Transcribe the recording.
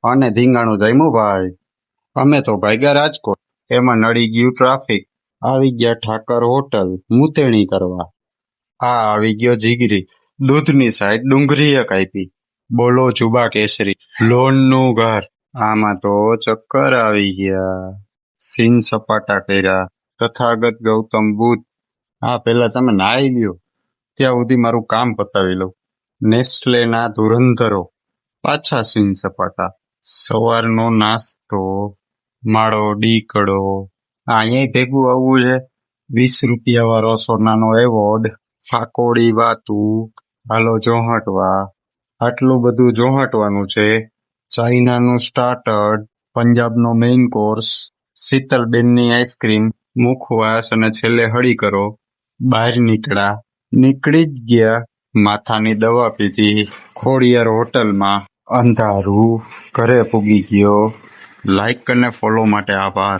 અને ધીંગાણું જમ્યું ભાઈ. અમે તો ભાગ્યા રાજકોટ, એમાં નડી ગયું ટ્રાફિક. આવી ગયા ઠાકર હોટલ મૂતેણી કરવા. આ આવી ગયો જીગરી, દૂધની સાઈડ ડુંગળીએ કાપી. બોલો જુબા કેસરી, લોનનું ઘર. આમાં તો ચક્કર આવી ગયા. સીન સપાટા કર્યા. તથાગત ગૌતમ બુદ્ધ. આ પેલા તમે નાઈ લ્યો, ત્યાં સુધી મારું કામ પતાવી લઉં. નેસ્લેના ધુરંધરો, પાછા સીન સપાટા. સવારનો નાસ્તો, માળો ડીકડો. અહીંયા ભેગું આવવું છે. 20 રૂપિયા વાળો સોનાનો એવોર્ડ. ફાકોડી વાતું, હાલો જોહટવા. આટલું બધું જોહટવાનું છે. ચાઇનાનું સ્ટાર્ટર, પંજાબનો મેઇન કોર્સ, શીતલબેનની આઈસ્ક્રીમ, મુખવાસ અને છેલ્લે હળી કરો. બહાર નીકળી જ ગયા. માથાની દવા પીધી. ખોડિયાર હોટલમાં અંધારું. ઘરે પૂગી ગયો. લાઈક અને ફોલો માટે આભાર.